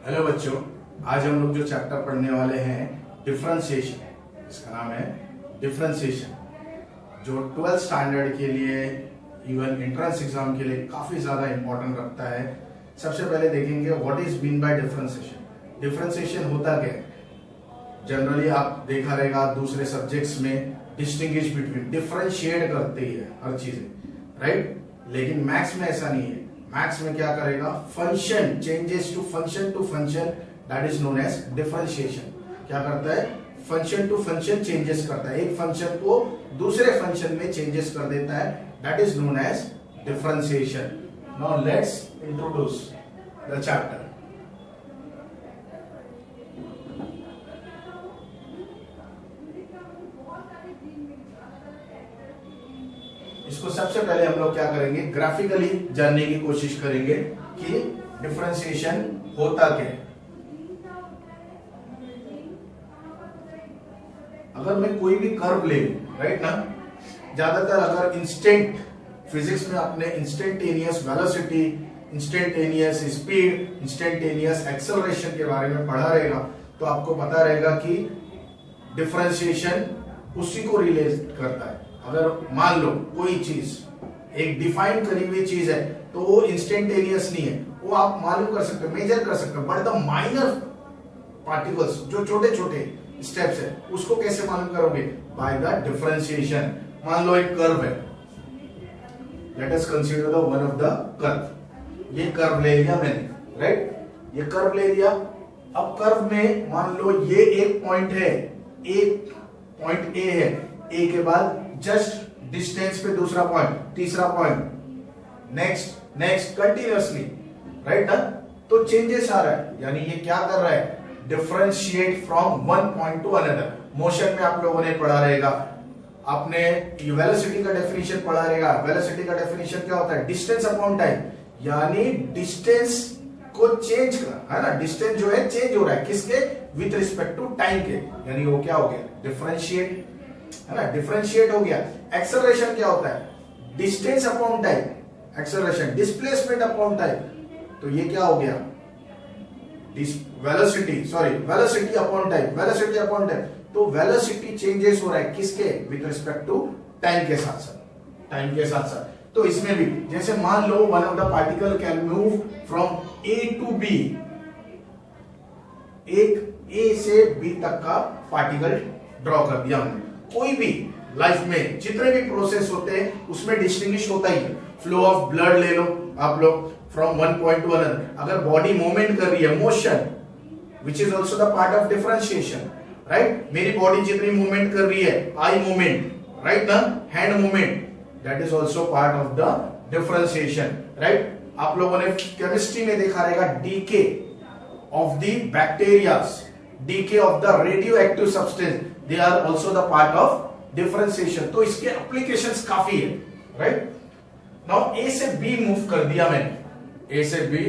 Hello बच्चों, आज हम लोग जो चैप्टर पढ़ने वाले हैं डिफरेंशिएशन। इसका नाम है डिफरेंशिएशन, जो 12th स्टैंडर्ड के लिए इवन एंट्रेंस एग्जाम के लिए काफी ज्यादा इंपॉर्टेंट रखता है। सबसे पहले देखेंगे what is mean by differentiation. Differentiation होता क्या है? जनरली आप देखा रहेगा दूसरे सब्जेक्ट्स में डिस्टिंग्विश बिटवीन, डिफरेंशिएट करते ही है हर चीजें, राइट? लेकिन मैथ्स में ऐसा नहीं है। मैथ्स में क्या करेगा? Function changes to function, that is known as differentiation. क्या करता है? फंक्शन टू फंक्शन चेंजेस करता है, एक फंक्शन को दूसरे फंक्शन में चेंजेस कर देता है, that is known as differentiation. Now let's introduce the chapter. इसको सबसे पहले हम लोग क्या करेंगे? ग्राफिकली जानने की कोशिश करेंगे कि डिफरेंशिएशन होता क्या है। अगर मैं कोई भी कर्व ले, राइट ना, ज्यादातर अगर इंस्टेंट फिजिक्स में आपने instantaneous velocity, instantaneous speed, instantaneous acceleration के बारे में पढ़ा रहेगा, तो आपको पता रहेगा कि डिफरेंशिएशन उसी को रिलेट करता है। अगर मान लो कोई चीज एक डिफाइन करी हुई चीज है, तो वो इंस्टेंटेनियस नहीं है, वो आप मालूम कर सकते हो, मेजर कर सकते हो, बट द माइनर पार्टिकल्स, जो छोटे छोटे स्टेप्स है, उसको कैसे मालूम करोगे? By the differentiation. मान लो एक कर्व है, let us consider the one of the curve. ये कर्व ले लिया मैंने, राइट? ये कर्व ले लिया। अब कर्व में मान लो ये एक पॉइंट है, एक पॉइंट ए है, ए के बाद जस्ट डिस्टेंस पे दूसरा पॉइंट, तीसरा पॉइंट, नेक्स्ट कंटिन्यूअसली, राइट ना? तो चेंजेस आ रहा है, यानी ये क्या कर रहा है? Differentiate from one point to another. Motion में आप लोगों ने पढ़ा रहेगा, आपने वेलोसिटी का डेफिनेशन पढ़ा रहेगा। वेलोसिटी का डेफिनेशन क्या होता है? डिस्टेंस अपॉन टाइम, यानी डिस्टेंस को चेंज कर, है ना? डिस्टेंस जो है चेंज हो रहा है, किसके? विथ रिस्पेक्ट टू टाइम के, यानी वो क्या हो गया? डिफरेंशिएट, है ना? डिफरेंशिएट हो गया। एक्सेलरेशन क्या होता है? Distance upon time, acceleration displacement upon time, तो ये क्या हो गया? Velocity upon time, velocity upon time. तो वेलोसिटी चेंजेस हो रहा है, किसके? विथ रिस्पेक्ट टू टाइम के साथ साथ, टाइम के साथ साथ। तो इसमें भी जैसे मान लो one of the particle can move from A to B, एक ए से बी तक का पार्टिकल ड्रॉ कर दिया हमने। कोई भी लाइफ में जितने भी प्रोसेस होते हैं उसमें डिस्टिंग्विश होता ही है। फ्लो ऑफ ब्लड ले लो आप लोग, from one point to another. अगर बॉडी मूवमेंट कर रही है, motion, which is also the part of differentiation, right? मेरी बॉडी जितनी मूवमेंट कर रही है, आई मूवमेंट, राइट ना, hand movement, that is also part of the differentiation, right? आप लोगों ने केमिस्ट्री में देखा रहेगा decay of the bacterias, decay of the radioactive substance, they are also the part of differentiation. तो इसके applications काफी है, राइट? नाउ ए से बी मूव कर दिया मैंने, ए से बी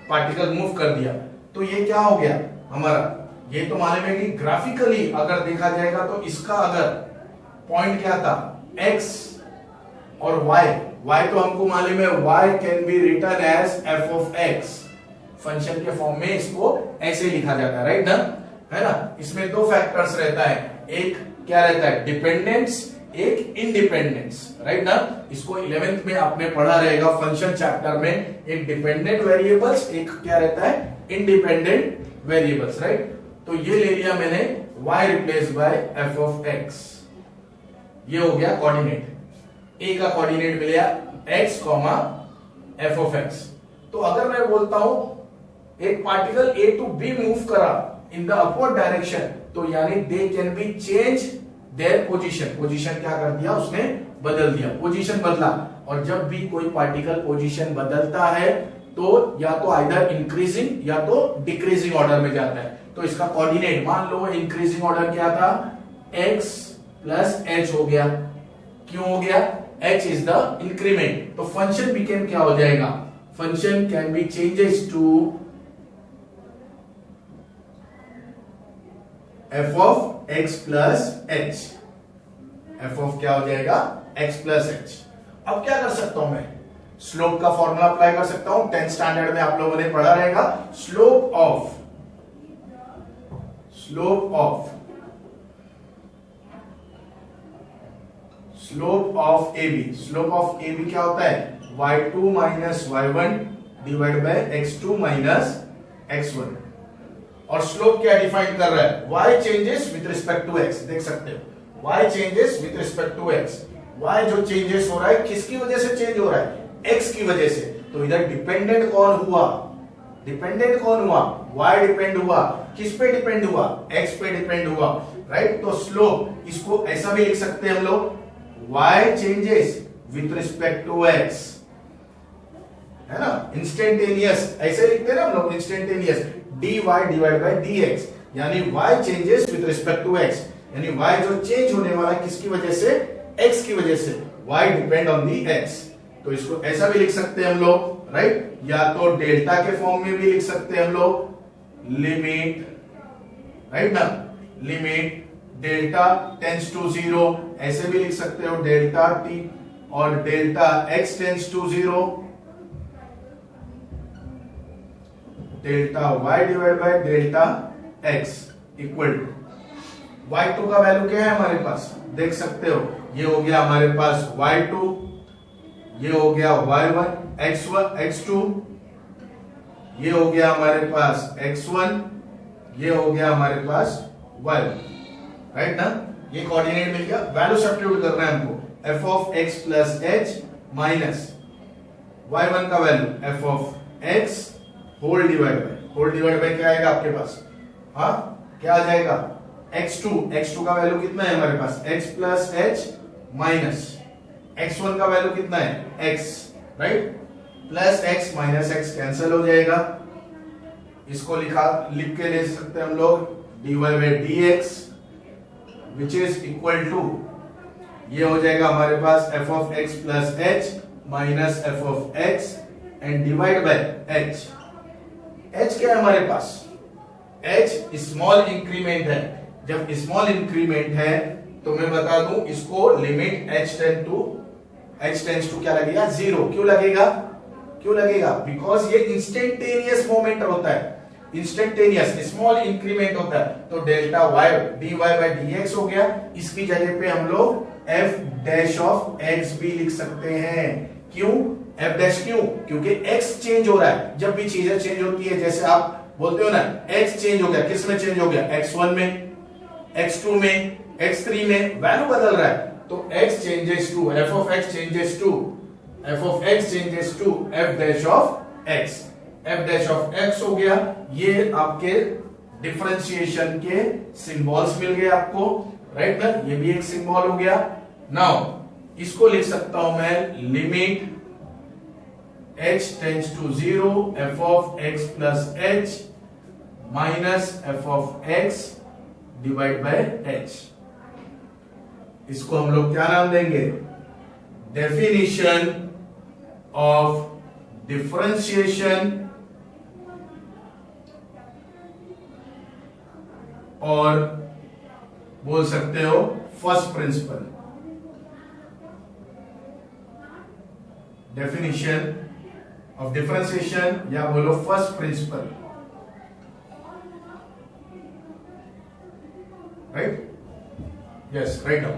पार्टिकल मूव कर दिया, तो ये क्या हो गया हमारा? ये तो मालूम है कि ग्राफिकली अगर देखा जाएगा तो इसका अगर पॉइंट क्या था? x और y तो हमको मालूम है, y can be written as f of x। Function के फॉर्म में इसको ऐसे लिखा जाता है, राइट ना, है ना? इसमें दो फैक्टर्स रहता है, एक क्या रहता है? डिपेंडेंस, एक इंडिपेंडेंस, राइट ना? इसको 11th में आपने पढ़ा रहेगा फंक्शन चैप्टर में। एक डिपेंडेंट वेरिएबल्स, एक क्या रहता है? Independent variables, right? तो ये ले लिया मैंने y replace by f of x। ये हो गया कोऑर्डिनेट, a का कोऑर्डिनेट मिल गया x, f ऑफ x। तो अगर मैं बोलता हूं एक particle a to b move करा इन द अपवर्ड डायरेक्शन, तो यानी they can be change their position. Position क्या कर दिया उसने? बदल दिया, पोजीशन बदला। और जब भी कोई पार्टिकल पोजीशन बदलता है तो या तो आइदर इंक्रीजिंग या तो डिक्रीजिंग ऑर्डर में जाता है। तो इसका कोऑर्डिनेट मान लो इंक्रीजिंग ऑर्डर क्या था? x प्लस h हो गया। क्यों हो गया? h is the increment. तो फंक्शन बिकेम क्या हो जाएगा? Function can be changes to f of x plus h। f of क्या हो जाएगा? x plus h। अब क्या कर सकता हूं मैं? स्लोप का फॉर्मूला अप्लाई कर सकता हूं। 10th स्टैंडर्ड में आप लोगों ने पढ़ा रहेगा, slope of slope of A B, slope of A B क्या होता है, y2 minus y1 divide by x2 minus x1। और स्लोप क्या डिफाइन कर रहा है, y changes with respect to x। देख सकते हो y changes with respect to x, y जो चेंजेस हो रहा है किसकी वजह से चेंज हो रहा है, x की वजह से। तो इधर डिपेंडेंट कौन हुआ, y डिपेंड हुआ, किस पे डिपेंड हुआ, x पे डिपेंड हुआ, राइट। तो स्लोप इसको ऐसा भी लिख सकते हैं हम लोग, y changes with respect to x, है ना, इंस्टेंटेनियस ऐसे लिखते हैं ना हम लोग, instantaneous dy divide by dx, यानी y changes with respect to x, यानी y जो चेंज होने वाला है किसकी वजह से, x की वजह से, y depend on the x। तो इसको ऐसा भी लिख सकते हैं हम लोग, राइट, या तो डेल्टा के फॉर्म में भी लिख सकते हैं हम लोग, लिमिट, राइट ना, लिमिट डेल्टा टेंड्स टू 0, ऐसे भी लिख सकते हो डेल्टा t, और delta x tends to 0, delta y divide by delta x equal to y2 का वैल्यू क्या है हमारे पास, देख सकते हो, ये हो गया हमारे पास y2, ये हो गया y1 x2, ये हो गया हमारे पास x1, ये हो गया हमारे पास y1, राइट ना, ये कोऑर्डिनेट मिल गया। वैल्यू सब्स्टिट्यूट करना है हमको, f of x plus h minus y1 का value f of x whole divide by क्या आएगा आपके पास, हाँ क्या आ जाएगा, x2 का वैल्यू कितना है हमारे पास, x plus h minus x1 का वैल्यू कितना है, x, right, plus x minus x cancel हो जाएगा, इसको लिख के ले सकते हैं हम लोग, dy by dx which is equal to, ये हो जाएगा हमारे पास f of x plus h minus f of x and divide by h। h क्या है हमारे पास, h स्मॉल इंक्रीमेंट है, जब स्मॉल इंक्रीमेंट है तो मैं बता दूं इसको लिमिट h टेंड्स टू क्या लगेगा, 0। क्यों लगेगा, बिकॉज ये इंस्टेंटेनियस मोमेंट होता है, इंस्टेंटेनियस स्मॉल इंक्रीमेंट होता है। तो delta y dy by dx हो गया, इसकी जगह पे हम लोग f डैश ऑफ x भी लिख सकते हैं। क्यों f डैश, क्योंकि x चेंज हो रहा है, जब भी चीजें चेंज होती है, जैसे आप बोलते हो ना x चेंज हो गया, किस में चेंज हो गया, x1 में, x2 में, x3 में, वैल्यू बदल रहा है, तो x changes to, f of x changes to f dash of x, f dash of x हो गया। ये आपके डिफरेंशिएशन के सिंबल्स मिल गए आपको, राइट ना, ये भी एक सिंबल हो गया। नाउ इसको लिख सकता हूं मैं, limit h tends to 0 f of x plus h minus f of x divide by h। इसको हम लोग क्या नाम देंगे, डेफिनिशन ऑफ डिफरेंशिएशन और बोल सकते हो first principle, definition of differentiation या बोलो first principle, right, yes, write down.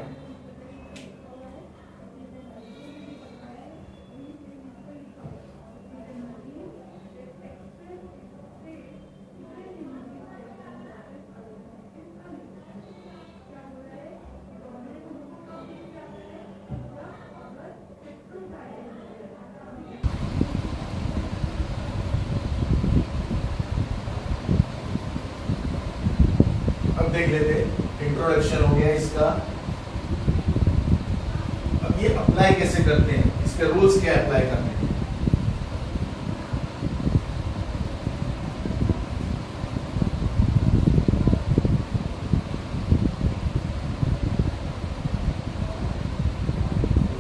देख लेते, इंट्रोडक्शन हो गया इसका। अब ये अप्लाई कैसे करते हैं, इसके रूल्स क्या अप्लाई करने हैं।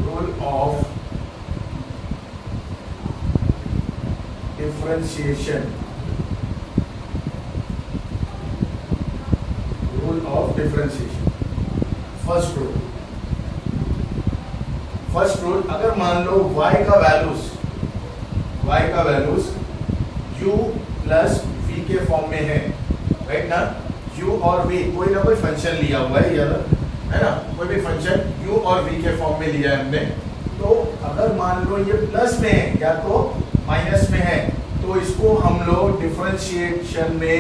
Rule of differentiation, differentiation, first rule, अगर मान लो y का वैल्यूज u प्लस v के फॉर्म में है, राइट ना, u और v कोई ना कोई फंक्शन लिया हुआ है यार, है ना, कोई भी फंक्शन u और v के फॉर्म में लिया है हमने। तो अगर मान लो ये प्लस में है या तो माइनस में है, तो इसको हम लोग डिफरेंशिएशन में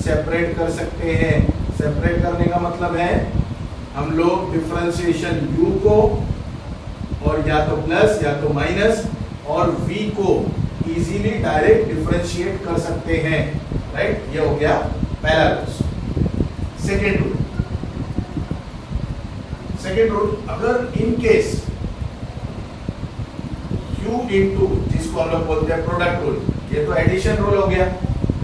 सेपरेट कर सकते हैं। सेपरेट करने का मतलब है हम लोग डिफरेंशिएशन u को और या तो प्लस या तो माइनस और v को इजीली डायरेक्ट डिफरेंशिएट कर सकते हैं, राइट। ये हो गया पहला रूल। सेकेंड रूल, अगर इन केस u इंटू, जिसको हम लोग बोलते हैं प्रोडक्ट रूल, ये तो एडिशन रूल हो गया,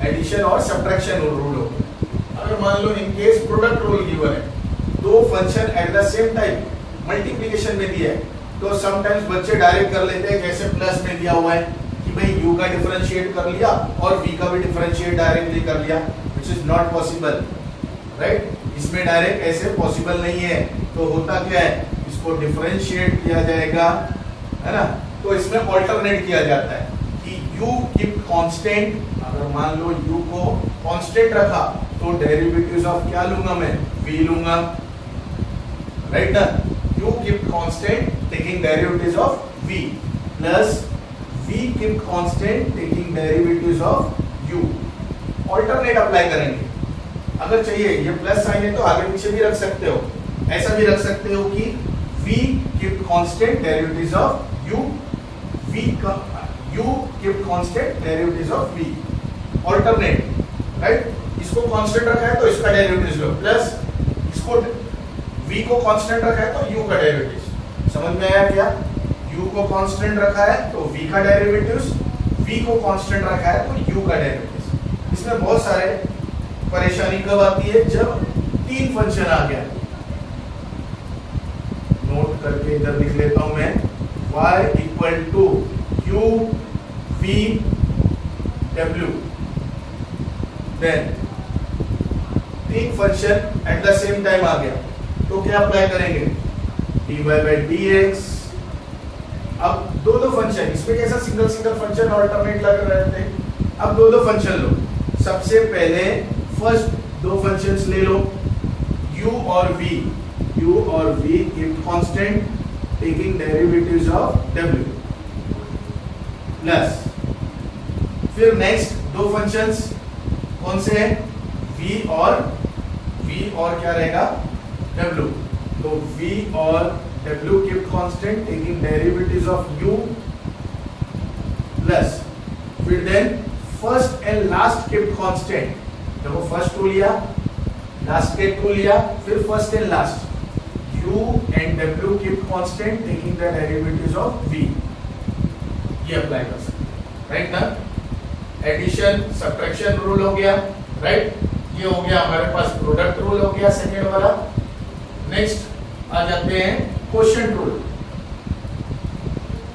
एडिशन और सब्ट्रैक्शन रूल हो गया। अगर मान लो in case product rule given है, दो function at the same time multiplication में दिया है, तो समटाइम्स बच्चे डायरेक्ट कर लेते हैं, जैसे प्लस में दिया हुआ है कि भाई u का डिफरेंशिएट कर लिया और v का भी डिफरेंशिएट डायरेक्टली कर लिया, which is not possible, right. इसमें डायरेक्ट ऐसे पॉसिबल नहीं है। तो होता क्या है, इसको डिफरेंशिएट किया जाएगा, है ना। तो इसमें ऑल्टरनेट किया जाता है कि u कीप कांस्टेंट। अगर मान लो u को कांस्टेंट रखा तो डेरिवेटिव्स ऑफ क्या लूंगा मैं, v लूंगा, राइट ना। u keep constant taking derivatives of v plus v keep constant taking derivatives of u। Alternate apply करेंगे। अगर चाहिए ये प्लस साइन है तो आगे पीछे भी रख सकते हो, ऐसा भी रख सकते हो कि v keep constant derivatives of u, u keep constant derivatives of v। Alternate, right. इसको कांस्टेंट रखा है तो इसका डेरिवेटिव्स लो, प्लस इसको v को कांस्टेंट रखा है तो u का डेरिवेटिव्स। समझ में आया क्या? u को कांस्टेंट रखा है तो v का डेरिवेटिव्स, v को कांस्टेंट रखा है तो u का डेरिवेटिव्स। इसमें बहुत सारे परेशानी कब आती है, जब तीन फंक्शन आ गया। नोट करके इधर लिख लेता हूं मैं, y equal to q v w। Then तीन function at the same time आ गया तो क्या अप्लाई करेंगे, dy by dx। अब दो फंक्शन, इसमें कैसा सिंगल फंक्शन ऑल्टरनेट लग रहे थे, अब दो फंक्शन लो। सबसे पहले फर्स्ट दो फंक्शंस ले लो, u और v keep constant taking derivatives of w, plus फिर नेक्स्ट दो फंक्शंस कौन से हैं, v और क्या रहेगा, w। तो v और w keep constant taking derivatives of u, plus फिर then first and last keep constant. देखो फर्स्ट टू लिया, लास्ट के टू लिया, फिर first and last, u and w keep constant taking the derivatives of v। ये apply कर सकते हैं, राइट ना। एडिशन सब्ट्रैक्शन रूल हो गया, राइट। ये हो गया हमारे पास प्रोडक्ट रूल हो गया सेकेंड वाला। नेक्स्ट आ जाते हैं क्वोशिएंट रूल।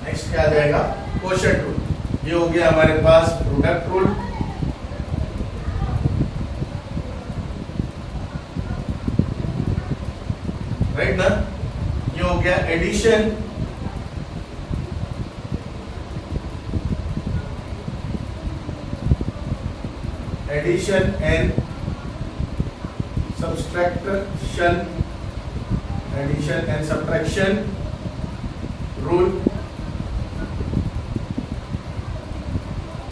नेक्स्ट क्या आ जाएगा, क्वोशिएंट रूल। ये हो गया हमारे पास प्रोडक्ट रूल, राइट ना। ये हो गया addition, and subtraction rule.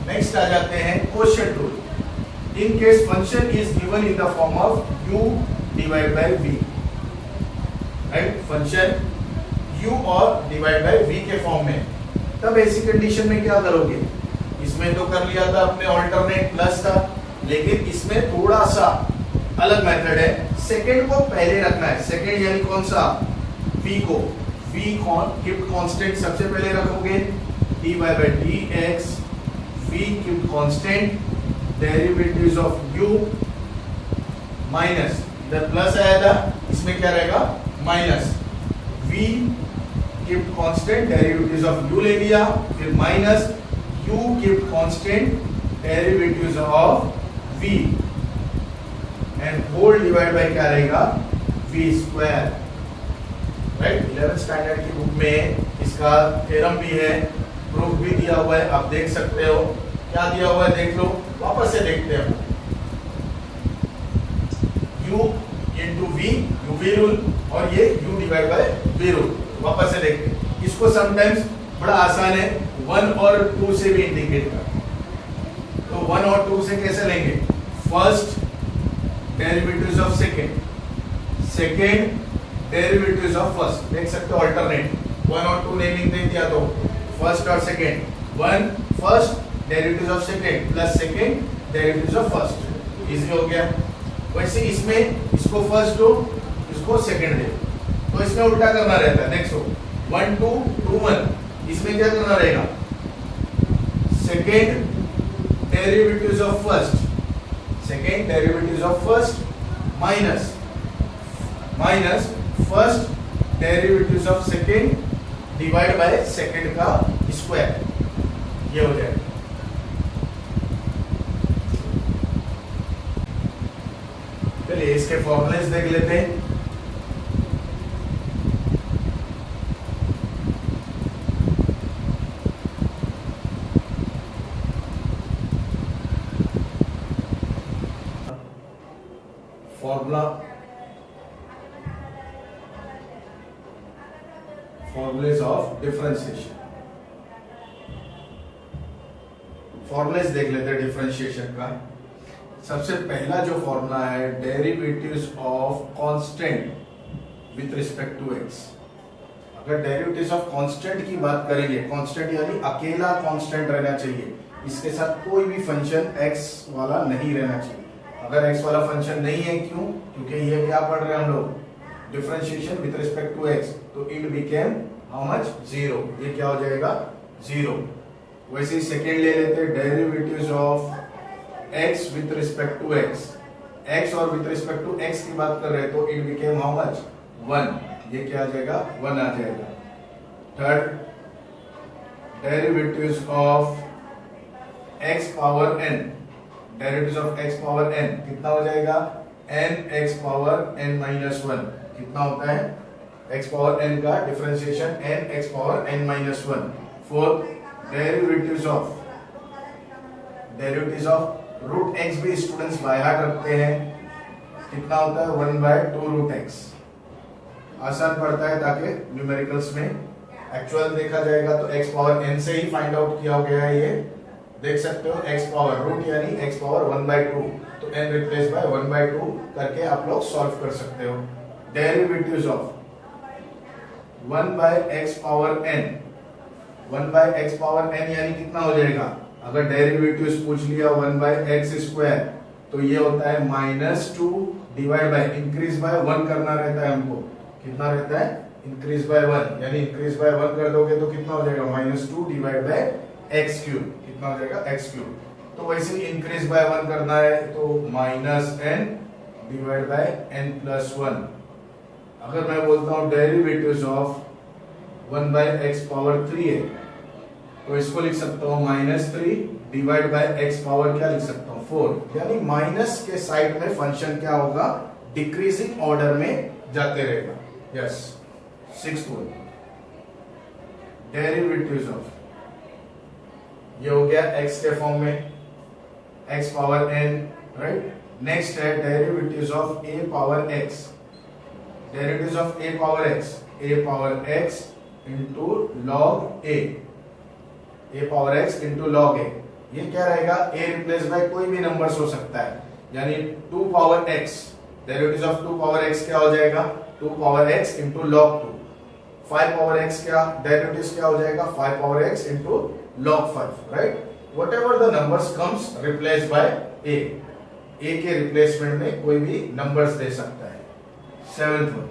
Next आ जाते हैं quotient rule. In case function is given in the form of u divide by v, right. Function u और डिवाइड बाय v के फॉर्म में, तब ऐसी कंडीशन में क्या करोगे, इसमें तो कर लिया था अपने ऑल्टरनेट प्लस था, लेकिन इसमें थोड़ा सा अलग मेथड है। सेकंड को पहले रखना है, सेकंड यानी कौन सा, v को, v कीप कांस्टेंट सबसे पहले रखोगे, dy by dx, v keep constant derivatives of u minus, इधर प्लस आया था, इसमें क्या रहेगा minus, v keep constant derivatives of u ले लिया, फिर minus u keep constant derivatives of v and whole divide by क्या रहेगा, v square, right. 11th standard की बुक में इसका थ्योरम भी है, प्रूफ भी दिया हुआ है, आप देख सकते हो। क्या दिया हुआ है देख लो, वापस से देखते हैं। u into v, u v rule, और ये u divide by v rule. वापस से देखते हैं इसको। समटाइम्स बड़ा आसान है, 1 और 2 से भी इंडिकेट कर। तो 1 और 2 से कैसे लेंगे? First derivatives of second, second derivatives of first. देख सकते हो अल्टरनेट, 1 और 2 नेमिंग दे दिया तो फर्स्ट और second, 1 first derivatives of second plus second derivatives of first. Easy हो गया। वैसे इसमें इसको फर्स्ट दो, इसको सेकेंड दे, तो इसमें उल्टा करना रहता है। नेक्स्ट हो 1 2 2 1, इसमें क्या करना रहेगा? Second derivatives of first, second derivatives of first minus minus first derivatives of second divide by second का स्क्वायर, ये हो जाएगा। चलिए इसके फॉर्मूलेस देख लेते हैं। फॉर्मूलेस ऑफ डिफरेंशिएशन, फॉर्मूलेस देख लेते हैं डिफरेंशिएशन का। सबसे पहला जो फॉर्मूला है, derivatives of constant with respect to x. अगर डेरिवेटिव्स ऑफ कांस्टेंट की बात करेंगे, कांस्टेंट यानी अकेला कांस्टेंट रहना चाहिए, इसके साथ कोई भी फंक्शन एक्स वाला नहीं रहना चाहिए। अगर एक्स वाला फंक्शन नहीं है, क्यों? क्योंकि ये क्या पढ़ रहे हैं हम लोग, differentiation with respect to x, तो इट बिकेम हाउ मच? 0। ये क्या हो जाएगा? 0। वैसे ही सेकेंड ले लेते हैं, derivatives of x with respect to x, x और विथ रिस्पेक्ट टू x की बात कर रहे हैं, तो इट बिकेम हाउ मच? 1। ये क्या आ जाएगा? 1 आ जाएगा। Third, derivatives of x power n, derivatives of x power n कितना हो जाएगा? n x power n minus 1। कितना होता है x पावर n का differentiation? n x power n minus 1। Fourth, derivatives of root x भी स्टूडेंट्स बाय हार्ट रखते हैं। कितना होता है? 1/2 रूट x। आसान पड़ता है ताकि न्यूमेरिकल्स में एक्चुअल देखा जाएगा तो x पावर n से ही फाइंड आउट किया गया है। ये देख सकते हो, x पावर रूट यानी x पावर 1/2, तो n रिप्लेस बाय 1/2 करके आप लोग सॉल्व कर सकते हो। Derivatives of 1/x power n, 1/x power n यानी कितना हो जाएगा? अगर डेरिवेटिव्स पूछ लिया 1/x स्क्वायर, तो ये होता है -2 डिवाइड बाय, इंक्रीज बाय 1 करना रहता है हमको। कितना रहता है? इंक्रीज बाय 1, यानी इंक्रीज बाय 1 कर दोगे तो कितना हो जाएगा? -2 डिवाइड बाय x क्यूब। कितना हो जाएगा? x cube. तो वैसे ही इंक्रीज बाय 1 करना है तो -n divide by n plus 1। अगर मैं बोलता हूं डेरिवेटिव्स ऑफ 1/x पावर 3 है, तो इसको लिख सकता हूं -3 डिवाइड बाय x पावर क्या लिख सकता हूं? 4। यानी माइनस के साइड में फंक्शन क्या होगा? डिक्रीजिंग ऑर्डर में जाते रहेगा। Yes. Sixth one, derivatives of, ये हो गया x के फॉर्म में, x power n, right. Next है derivatives of a power x, derivatives of a power x into log a, a power x into log a। ये क्या रहेगा? a replace by कोई भी नंबर्स हो सकता है, यानी 2 power x, derivatives of 2 power x क्या हो जाएगा? 2 power x into log 2। 5 power x क्या डेरिवेटिव्स क्या हो जाएगा? 5 power x into log 5, right? Whatever the numbers comes replaced by a के रिप्लेसमेंट में कोई भी नंबर्स दे सकता है। Seventh one,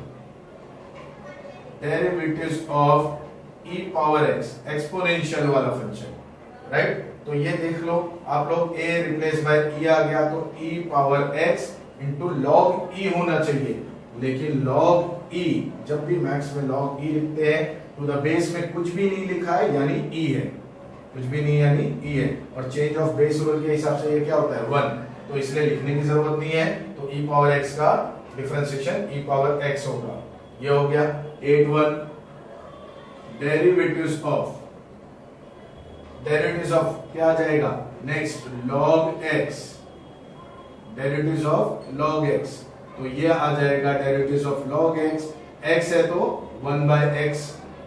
derivatives of e power x, exponential वाला फंक्शन, राइट। तो ये देख लो आप लोग, a रिप्लेस बाय e आ गया तो e power x into log e होना चाहिए, लेकिन log e, जब भी मैथ्स में log e लिखते हैं तो द बेस में कुछ भी नहीं लिखा है यानी e है, कुछ भी नहीं यानी e है, और चेंज ऑफ बेस रूल के हिसाब से ये क्या होता है? 1, तो इसलिए लिखने की जरूरत नहीं है। तो e पावर x का डिफरेंशिएशन e पावर x होगा। ये हो गया 8-1, डेरिवेटिव्स ऑफ क्या आ जाएगा? Next log x, derivatives of log x, तो ये आ जाएगा derivative of log x, x है तो 1/x,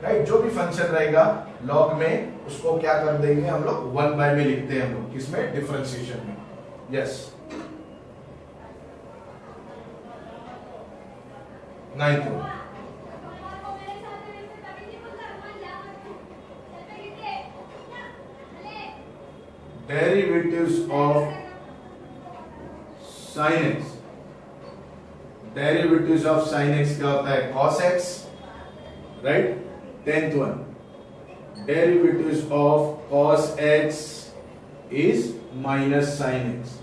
राइट। जो भी फंक्शन रहेगा log में उसको क्या कर देंगे हम लोग 1/, में लिखते हैं हम लोग, किसमें, डिफरेंशिएशन में, yes. 9th one, derivatives of sin x, derivatives of sin x क्या होता है, cos x, right. 10th one, derivatives of cos x is minus sin x,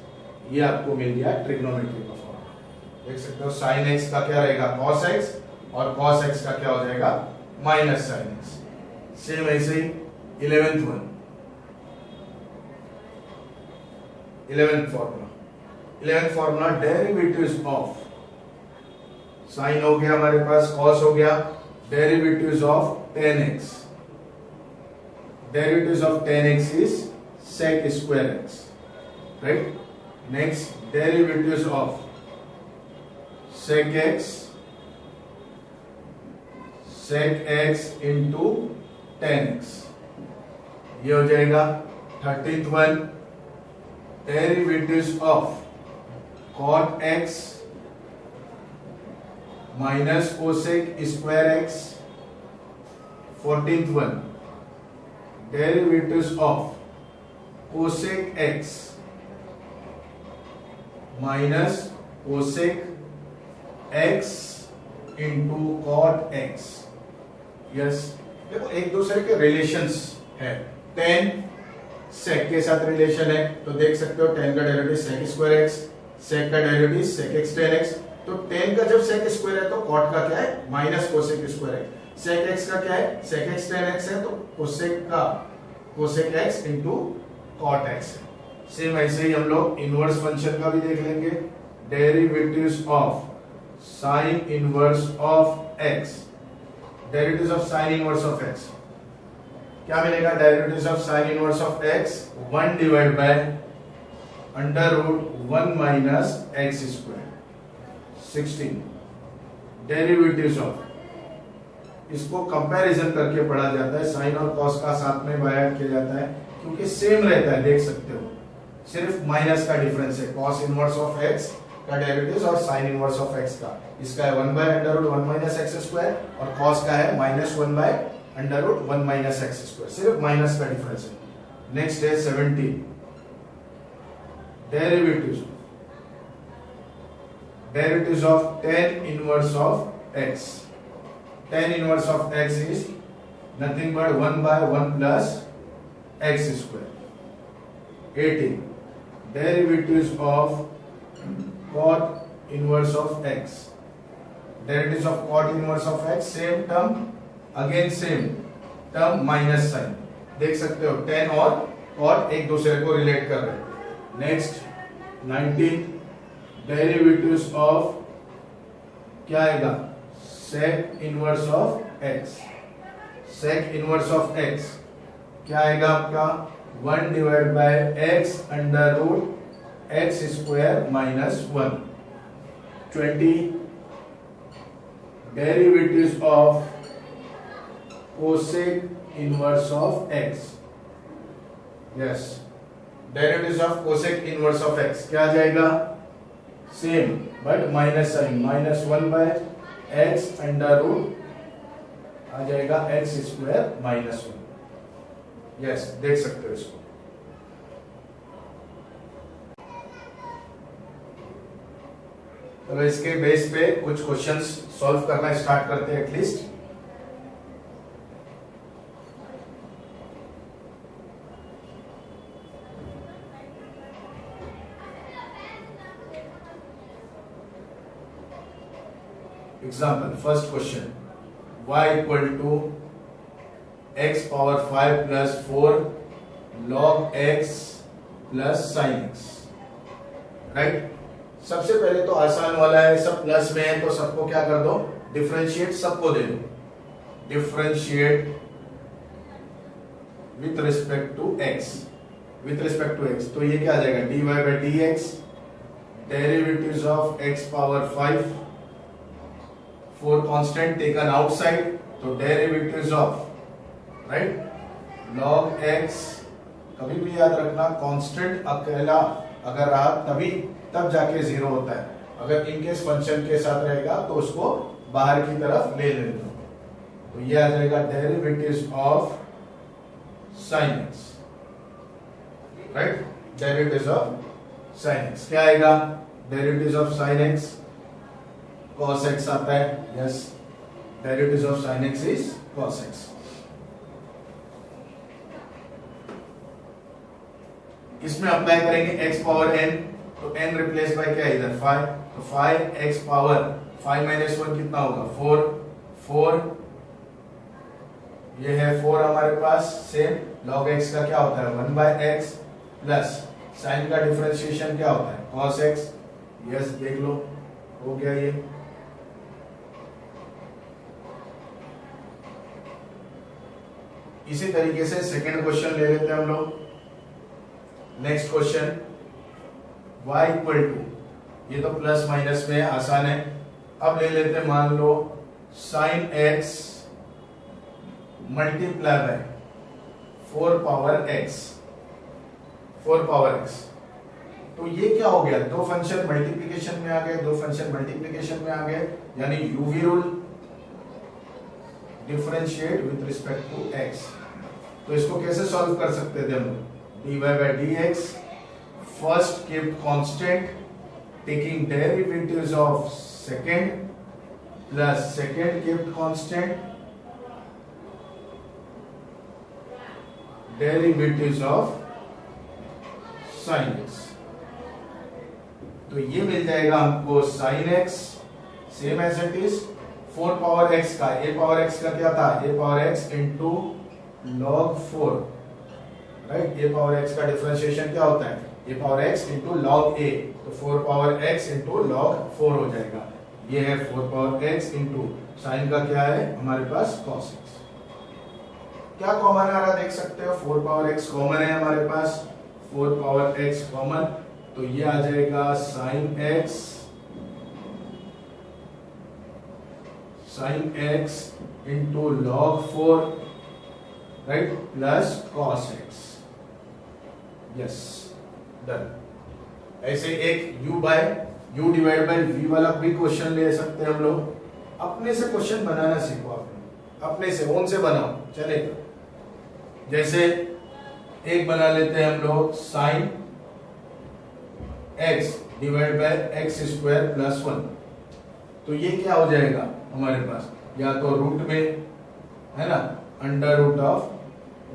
ये आपको मिल गया ट्रिग्नोमेट्री का फॉर्मूला। देख सकते हो sin x का क्या रहेगा, cos x, और cos x का क्या हो जाएगा, माइनस sin x। सेम ऐसे ही 11th one, 11th formula derivatives of sine हो गया हमारे पास, कॉस हो गया, derivatives of tan x, derivatives of tan x is sec square x, right. Next derivatives of sec x into tan x, ये हो जाएगा। 13th one, derivatives of cot x minus cosec square x। 14th one, derivatives of cosec x minus cosec x into cot x, yes. देखो एक दूसरे के relations है, tan sec के साथ रिलेशन है, तो देख सकते हो tan का derivative sec square x, sec का derivative sec x tan x, तो tan का जब sec स्क्वायर है तो cot का क्या है, minus cosec square x। sec x का क्या है, sec x tan x है, तो cosec का cosec x into cot x है। सेम ऐसे ही हम लोग इनवर्स फंक्शन का भी देख लेंगे, derivatives of sin inverse of x, derivatives of sin inverse of x क्या मिलेगा, derivatives of sin inverse of x 1 divide by under root 1 minus x square. 16 derivatives of, इसको कंपैरिजन करके पढ़ा जाता है, साइन और कॉस का साथ में बाय ऐड किया जाता है, क्योंकि सेम रहता है, देख सकते हो, सिर्फ माइनस का डिफरेंस है। कॉस इनवर्स ऑफ x का डेरिवेटिव और साइन इनवर्स ऑफ x का, इसका है 1 by under root 1 minus x square, और कॉस का है minus 1 by under root 1 minus x square, सिर्फ माइनस का डिफरेंस है। नेक्स्ट है 17 derivatives of tan inverse of x। tan inverse of x is nothing but 1 by 1 plus x square. 18 derivatives of cot inverse of x, derivatives of cot inverse of x, same term, again same term minus sign, देख सकते हो tan और cot एक दूसरे को relate कर रहे हैं। नेक्स्ट 19 डेरिवेटिव्स ऑफ क्या आएगा, sec inverse of x, sec inverse of x क्या आएगा आपका 1 divide by x under root x square minus 1। 20 derivatives of cosec inverse of x, yes, derivatives of cosec inverse of x क्या आ जाएगा, same but minus sign, minus 1 by x under root आ जाएगा x square minus 1, yes, देख सकते हो इसको। तो इसके बेस पे कुछ क्वेश्चंस सॉल्व करना स्टार्ट करते हैं at least. Example, first question, y equal to x power 5 plus 4 log x plus sine x, right. सबसे पहले तो आसान वाला है, सब प्लस में है तो सबको क्या कर दो, डिफरेंशिएट सबको दे दो, differentiate with respect to x, with respect to x, तो ये क्या आ जाएगा dy by dx derivatives of x power 5, 4 constant taken outside, तो derivatives of right log x, कभी भी याद रखना कांस्टेंट अकेला अगर रहा तब जाके जीरो होता है, अगर इनकेस फंक्शन के साथ रहेगा तो उसको बाहर की तरफ ले लेते हो। तो ये आ जाएगा derivatives of sin x, right, derivatives of sin x क्या आएगा, derivatives of sin x cos x आता है, yes, derivatives of sin x is cos x। इसमें अप्लाई करेंगे x पावर n, तो n रिप्लेस बाय क्या है इधर 5, तो 5x पावर 5 माइनस 1 कितना होगा 4, ये है 4 हमारे पास, सेम log x का क्या होता है 1 बाय x प्लस साइन का डिफरेंशिएशन क्या होता है cos x, यस देख लो हो गया ये। इसी तरीके से सेकंड क्वेश्चन ले लेते हैं हम लोग। Next question y equal to, ये तो प्लस माइनस में आसान है, अब ले लेते हैं मान लो sin x multiply by 4 power x, तो ये क्या हो गया, दो फंक्शन मल्टीप्लिकेशन में आ गए, दो फंक्शन मल्टीप्लिकेशन में आ गए, यानी u v rule, differentiate with respect to x। तो इसको कैसे सॉल्व कर सकते थे हम, dy by dx first kept constant taking derivatives of second plus second kept constant derivatives of sin x, तो ये मिल जाएगा हमको sin x same as it is 4 power x का, a पावर x का क्या था a power x into log 4, right, a power x का डिफरेंशिएशन क्या होता है a power x into log a, तो 4 पावर x इंटू log 4 हो जाएगा, ये है 4 पावर x इंटू साइन का क्या है हमारे पास cos x। क्या कॉमन आ रहा देख सकते हो, 4 पावर x कॉमन है हमारे पास, 4 पावर x कॉमन, तो ये आ जाएगा sin x into log 4, right, plus cos x, yes done. ऐसे एक u डिवाइड बाय v वाला भी क्वेश्चन ले सकते हैं हम लोग, अपने से क्वेश्चन बनाना सीखो, आपने अपने से ओन से बनाओ चलेगा। जैसे एक बना लेते हैं हम लोग sin x divide by x square plus 1, तो ये क्या हो जाएगा हमारे पास, या तो रूट में है ना, under root of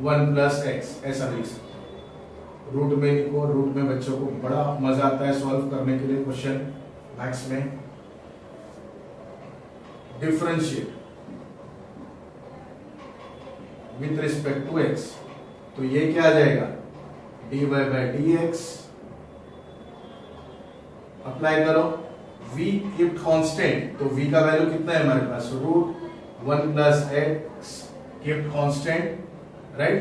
1 plus x, ऐसा लिख सकते हैं, रूट में लिखो, रूट में बच्चों को बड़ा मजा आता है सॉल्व करने के लिए क्वेश्चन मैथ्स में। Differentiate with respect to x, तो ये क्या आ जाएगा dy by dx, अप्लाई करो, v कीप्ड कांस्टेंट, तो v का वैल्यू कितना है हमारे पास root 1 plus x kept constant, right,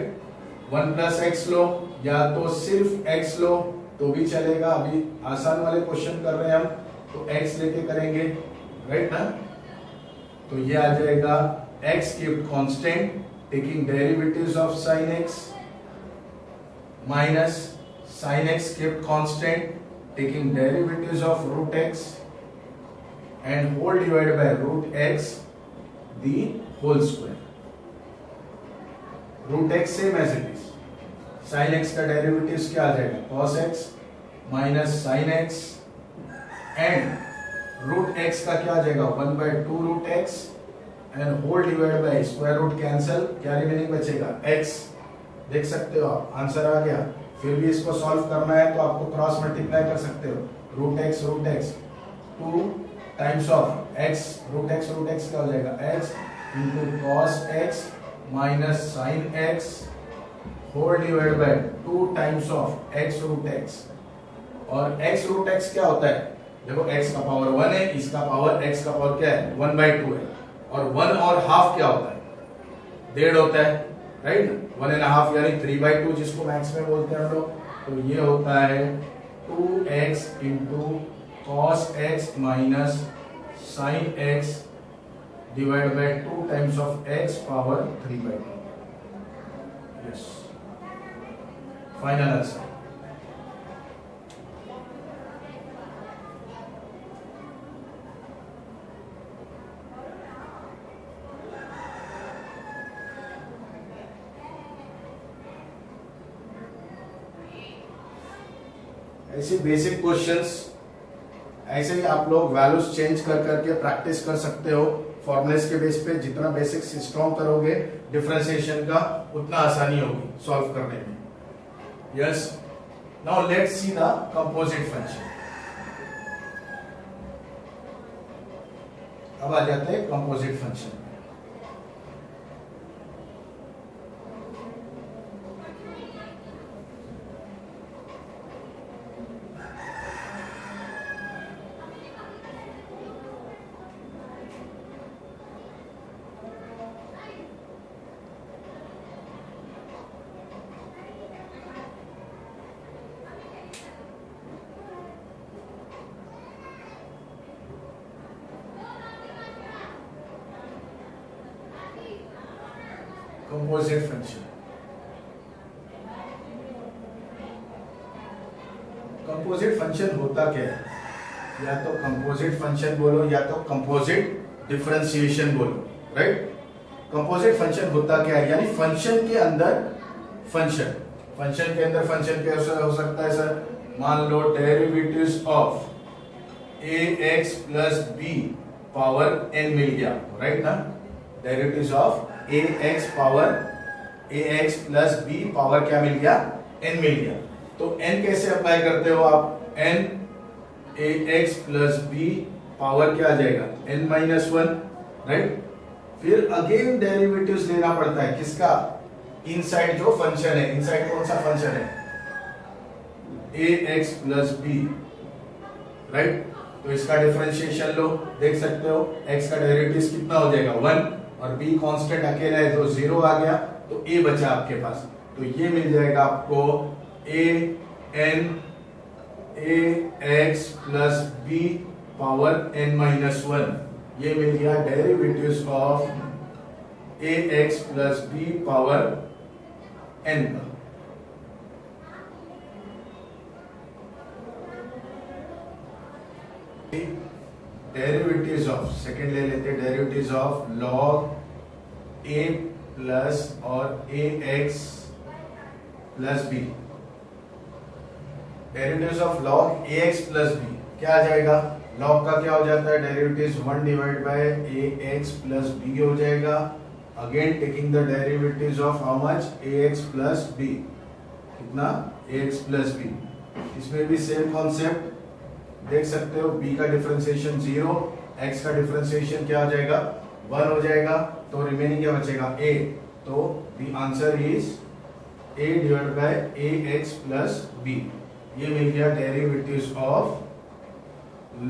1 plus x लो या तो सिर्फ x लो तो भी चलेगा, अभी आसान वाले क्वेश्चन कर रहे हैं हम तो x लेके करेंगे, राइट ना, तो ये आ जाएगा x kept constant taking derivatives of sin x minus sin x kept constant taking derivatives of root x and whole divided by root x the whole square, root x same as it is, sin x का derivatives क्या आ जाएगा cos x minus sin x and root x का क्या आ जाएगा 1 by 2 root x and whole divide by square root cancel, क्या remaining बचेगा x, देख सकते हो आप आंसर आ गया। फिर भी इसको सॉल्व करना है तो आपको क्रॉस मल्टीप्लाई कर सकते हो, root x 2 times of x, root x क्या हो जाएगा x into cos x minus sin x whole divide by 2 times of x root x, और x रूट x क्या होता है, देखो x का पावर 1 है, इसका पावर x का पावर क्या है 1 by 2 है, और 1 और हाफ क्या होता है 1.5 होता है, राइट, 1.5 यानी 3 by 2 जिसको मैथ्स में बोलते हैं हम लोग, तो ये होता है 2x into cos x minus sin x divide by 2 times of x power 3/2. Yes, final answer. ऐसे बेसिक क्वेश्चंस ऐसे ही आप लोग वैल्यूज चेंज कर करके प्रैक्टिस कर सकते हो. फॉर्मुलेस के बेस पे जितना बेसिक सिस्टम करोगे डिफरेंशिएशन का उतना आसानी होगी सॉल्व करने में. Yes, now let's see the composite function. अब आ जाते हैं composite function. Composite function. Composite function होता क्या है? या तो कंपोजिट फंक्शन बोलो या तो कंपोजिट डिफरेंशिएशन बोलो. राइट, कंपोजिट फंक्शन होता क्या है? यानी फंक्शन के अंदर फंक्शन. फंक्शन के अंदर फंक्शन कैसे हो सकता है सर? मान लो derivatives of ax plus b power n मिल गया. राइट ना, derivatives of ax power ax plus b power क्या मिल गया? n मिल गया. तो n कैसे अप्लाई करते हो आप? n ax plus b power क्या आ जाएगा? n minus 1. राइट, फिर अगेन डेरिवेटिव्स लेना पड़ता है. किसका? इनसाइड जो फंक्शन है. इनसाइड कौन सा फंक्शन है? ax plus b. राइट, तो इसका डिफरेंशिएशन लो, देख सकते हो x का डेरिवेटिव कितना हो जाएगा? 1, और b कांस्टेंट अकेला है तो 0 आ गया, तो a बचा आपके पास. तो ये मिल जाएगा आपको an ax plus b power n minus 1. ये मिल गया derivatives of ax plus b power n का. डेरिवेटिव्स ऑफ, सेकेंड ले लेते हैं, derivatives of log a plus और ax plus b. Derivatives of log ax plus b क्या आ जाएगा? log का क्या हो जाता है? Derivatives 1 divide by ax plus b हो जाएगा. Again taking the derivatives of how much? ax plus b. कितना? ax plus b. इसमें भी सेम कॉन्सेप्ट देख सकते हो. b का डिफरेंशिएशन 0, x का डिफरेंशिएशन क्या हो जाएगा? 1 हो जाएगा. तो रिमेनिंग क्या बचेगा? a. तो the answer is a divide by ax plus b. ये मिल गया derivatives of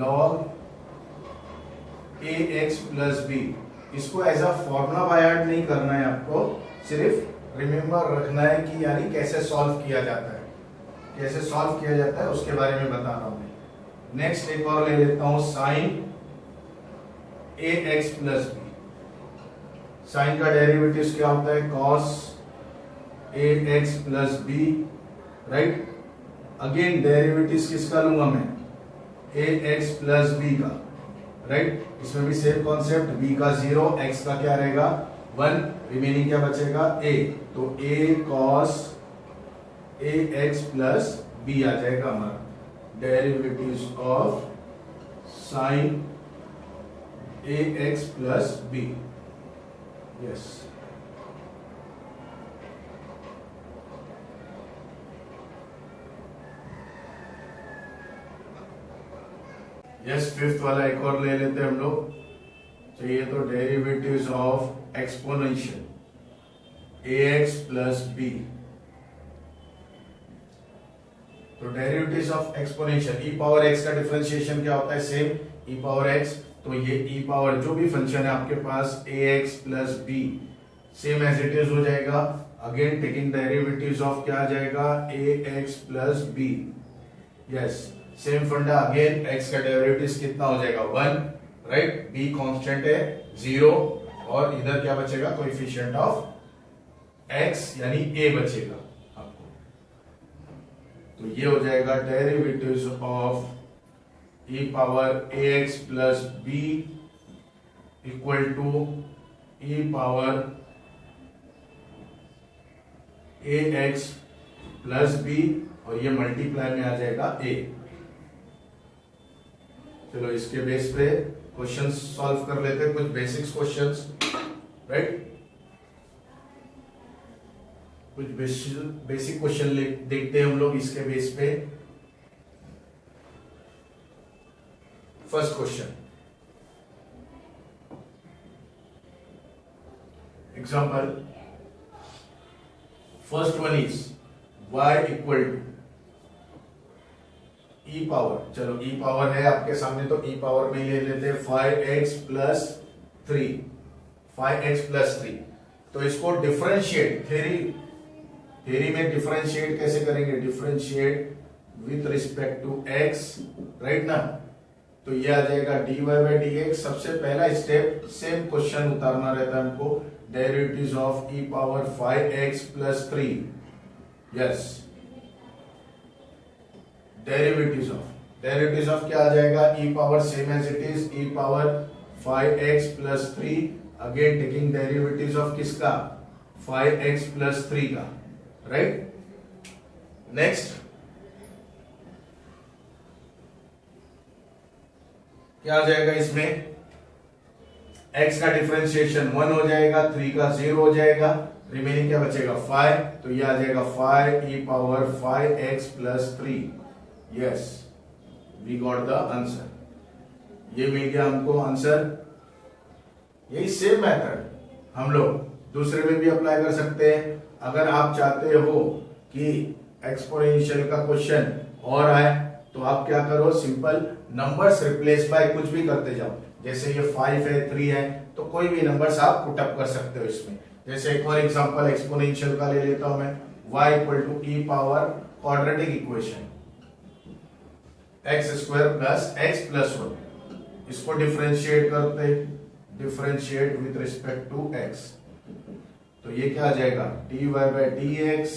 log ax plus b. इसको as a formula by heart नहीं करना है आपको, सिर्फ रिमेंबर रखना है कि यानी कैसे सॉल्व किया जाता है. कैसे सॉल्व किया जाता है उसके बारे में बता रहा हूं. नेक्स्ट एक और ले लेता हूं, sine ax plus b. Sine का डेरिवेटिव क्या होता है? cos ax plus b. Right, again derivative किसका लूंगा मैं? ax प्लस b का. राइट, इसमें भी सेम कॉन्सेप्ट. b का 0, x का क्या रहेगा? 1, रिमेनिंग क्या बचेगा? a. तो a cos ax plus b आ जाएगा हमारा. Derivatives of sine ax plus b. Yes, yes, fifth वाला एक और ले लेते हैं हम लोग. चाहिए तो derivatives of exponential ax plus b. तो derivatives of exponential e power x का डिफरेंशिएशन क्या होता है? Same e power x. तो ये e पावर जो भी फंक्शन है आपके पास ax plus b same as it is हो जाएगा. अगेन टेकिंग डेरिवेटिव्स ऑफ क्या आ जाएगा? ax plus b. Yes, same फंडा अगेन, x का डेरिवेटिव कितना हो जाएगा 1, राइट। b कांस्टेंट है 0 और इधर क्या बचेगा, कोएफिशिएंट ऑफ x यानी a बचेगा आपको। तो ये हो जाएगा derivatives of e power ax plus b equal to e power ax plus b और ये मल्टीप्लाई में आ जाएगा a। चलो इसके बेस पे क्वेश्चंस सॉल्व कर लेते हैं, कुछ बेसिक्स क्वेश्चंस, राइट। कुछ बेसिक क्वेश्चन देखते हैं हम लोग इसके बेस पे। First question, example first one is y equal to e power, चलो ई पावर है आपके सामने तो ई पावर में ले लेते हैं 5x प्लस 3, 5x प्लस 3। तो इसको डिफरेंशिएट, थ्योरी में डिफरेंशिएट कैसे करेंगे, differentiate with respect to x, right ना। तो ये आ जाएगा dy बाई dx। सबसे पहला स्टेप सेम क्वेश्चन उतारना रहता है हमको, derivatives of e power 5x plus 3, yes. Derivatives of क्या आ जाएगा, e power same as it is, e power 5x plus 3, again taking derivatives of किसका, 5x प्लस 3 का, राइट। नेक्स्ट क्या आ जाएगा इसमें, x का डिफरेंशिएशन 1 हो जाएगा, 3 का 0 हो जाएगा, रिमेनिंग क्या बचेगा 5। तो ये आ जाएगा 5 e power 5x plus 3, yes, we got the answer. ये मिल गया हमको आंसर। यही सेम मेथड हम लोग दूसरे में भी अप्लाई कर सकते हैं। अगर आप चाहते हो कि एक्सपोनेंशियल का क्वेश्चन और आए तो आप क्या करो, सिंपल नंबर्स रिप्लेस बाय कुछ भी करते जाओ। जैसे ये 5 है, 3 है, तो कोई भी नंबर्स आप पुट अप कर सकते हो इसमें। जैसे एक और एग्जांपल एक्सपोनेंशियल का ले लेता हूं मैं, y equal to e power quadratic equation x square plus x plus 1, इसको डिफरेंशिएट करते, differentiate with respect to x। तो ये क्या आ जाएगा, dy by dx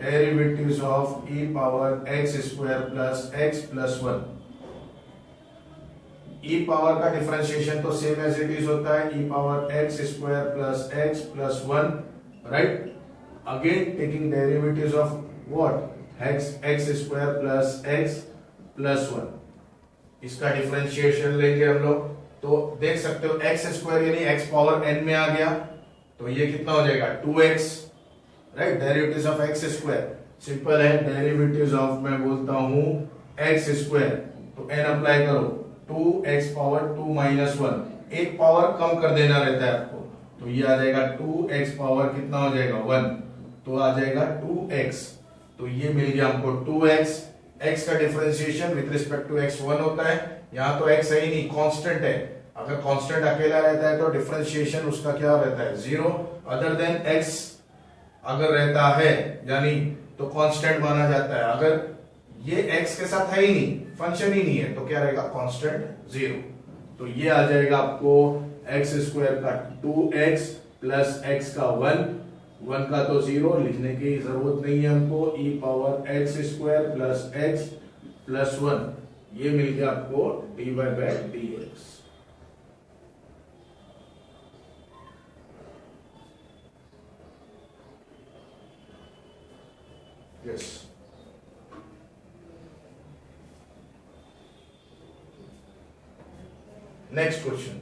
derivatives of e power x square plus x plus 1। e power का differentiation तो same as it is होता है, e power x square plus x plus 1, right. Again taking derivatives of what, x square plus x plus 1। इसका differentiation लेंगे हम लोग, तो देख सकते हो x स्क्वायर यानी x पावर n में आ गया, तो ये कितना हो जाएगा 2x, right. Derivatives of x square simple है, डेरिवेटिव्स ऑफ मैं बोलता हूं x स्क्वायर, तो n अप्लाई करो, 2x पावर 2 माइनस 1, एक पावर कम कर देना रहता है आपको, तो ये आ जाएगा 2x पावर कितना हो जाएगा 1, तो आ जाएगा 2x। तो ये मिल गया हमको 2x। x का differentiation with respect to x 1 होता है, यहाँ तो x है ही नहीं, कांस्टेंट है। अगर कांस्टेंट अकेला रहता है तो डिफरेंशिएशन उसका क्या रहता है 0, अदर देन x अगर रहता है यानी तो कांस्टेंट माना जाता है। अगर ये x के साथ है ही नहीं, फंक्शन ही नहीं है, तो क्या रहेगा कांस्टेंट 0। तो ये आ जाएगा आपको x स्क्वायर का 2x प्लस x का 1 का तो 0 लिखने की जरूरत नहीं है हमको, e power x square plus x plus 1, ये मिल गया आपको dy by dx। Yes, next question,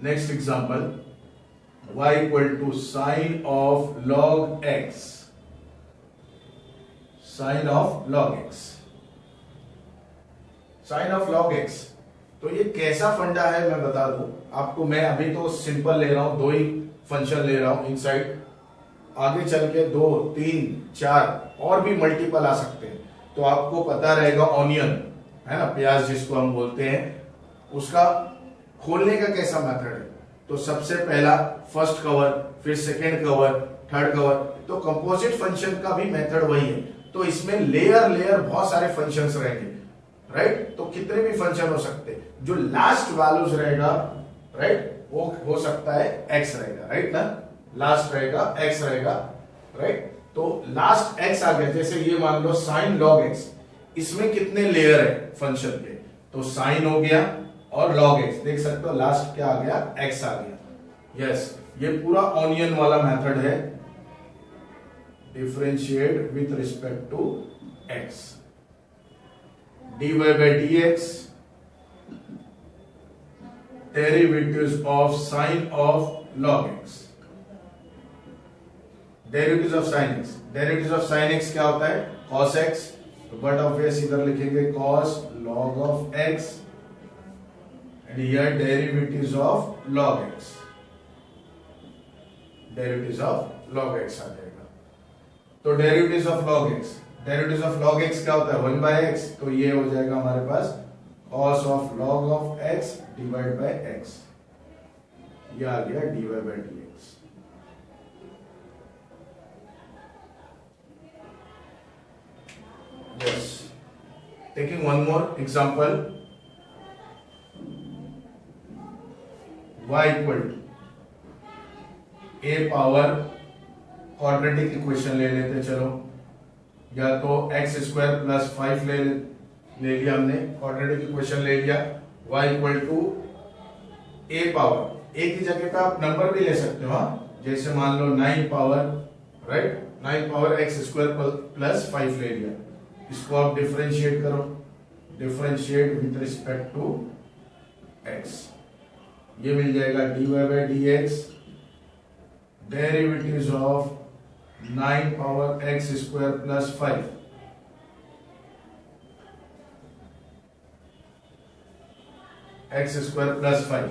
next example, y equal to sine of log x, sine of log x, sine of log x। तो ये कैसा फंडा है मैं बता दूं आपको। मैं अभी तो सिंपल ले रहा हूं, 2 ही फंक्शन ले रहा हूं इनसाइड, आगे चल के 2, 3, 4 और भी मल्टीपल आ सकते हैं। तो आपको पता रहेगा ऑनियन है ना, प्याज जिसको हम बोलते हैं, उसका खोलने का कैसा मेथड है। तो सबसे पहला फर्स्ट कवर, फिर सेकेंड कवर, थर्ड कवर, तो कंपोजिट फंक्शन का भी मेथड वही है। तो इसमें लेयर बहुत सारे फंक्शंस रहेंगे, राइट। तो कितने भी फंक्शन हो सकते हैं, जो लास्ट वैल्यूज रहेगा, राइट, वो हो सकता है x रहेगा, राइट ना, लास्ट रहेगा x रहेगा, राइट। तो लास्ट x आ गया, जैसे ये मान लो sin log x, इसमें कितने लेयर है फंक्शन के, तो sin हो गया और log x, देख सकते हो लास्ट क्या आ गया, x आ गया। यस, ये पूरा ऑनियन वाला मेथड है, differentiate with respect to x, dy by dx derivatives of sin of log x, derivatives of sin x, derivatives of sin x क्या होता है, cos x, तो बट ऑब्वियस इधर लिखेंगे cos log of x and here derivatives of log x, derivatives of log x आ जाएगा। तो derivatives of log x, derivatives of log x क्या होता है, 1 by x, तो ये हो जाएगा हमारे पास cos of log of x divided by x, ये आ गया dy by dx। Yes, taking one more example, y equal to a power quadratic equation ले लेते चलो, या तो x स्क्वायर प्लस 5 ले लिया हमने, क्वाड्रेटिक इक्वेशन ले लिया, y equal to a power, a की जगह पे आप नंबर भी ले सकते हो, जैसे मान लो 9 power, right, 9 power x square plus 5 ले लिया, इसको आप डिफरेंशिएट करो, differentiate with respect to x, ये मिल जाएगा dy by dx derivatives of 9 power x square plus 5, x square plus 5,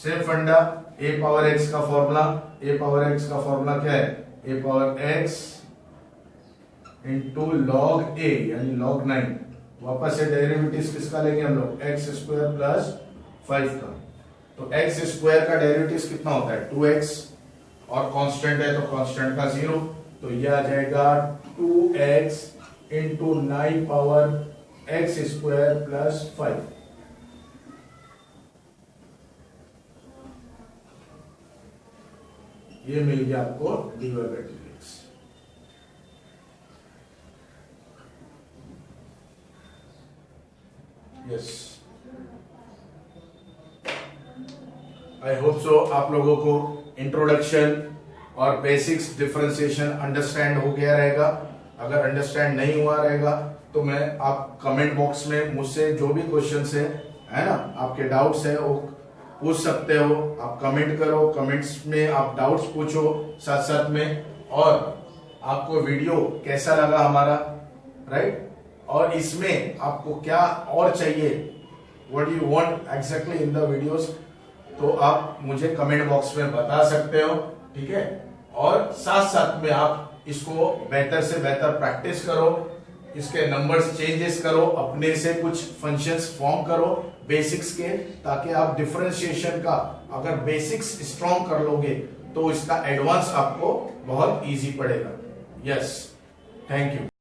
same फंडा, a पावर x का फॉर्मूला, a पावर x का फॉर्मूला क्या है, a power x into log a यानी log 9, वापस से डेरिवेटिव्स किसका लेंगे हम लोग, x स्क्वायर प्लस 5 का, तो x स्क्वायर का डेरिवेटिव्स कितना होता है, 2x, और कांस्टेंट है तो कांस्टेंट का 0, तो ये आ जाएगा 2x into 9 power x square plus 5, ये मिल गया आपको dy by dx। Yes, I hope so आप लोगों को इंट्रोडक्शन और बेसिक्स डिफरेंशिएशन अंडरस्टैंड हो गया रहेगा। अगर अंडरस्टैंड नहीं हुआ रहेगा तो मैं आप कमेंट बॉक्स में मुझसे जो भी क्वेश्चंस है ना, आपके डाउट्स है वो पूछ सकते हो, आप कमेंट करो, कमेंट्स में आप डाउट्स पूछो साथ साथ में, और आपको वीडियो कैसा लगा हमारा, राइट, और इसमें आपको क्या और चाहिए, what you want exactly in the videos, तो आप मुझे कमेंट बॉक्स में बता सकते हो, ठीक है। और साथ साथ में आप इसको बेहतर से बेहतर प्रैक्टिस करो, इसके नंबर्स चेंजेस करो, अपने से कुछ फंक्शंस फॉर्म करो बेसिक्स के, ताकि आप डिफरेंशिएशन का अगर बेसिक्स स्ट्रॉन्ग कर लोगे तो इसका एडवांस आपको बहुत इजी पड़ेगा। Yes, thank you.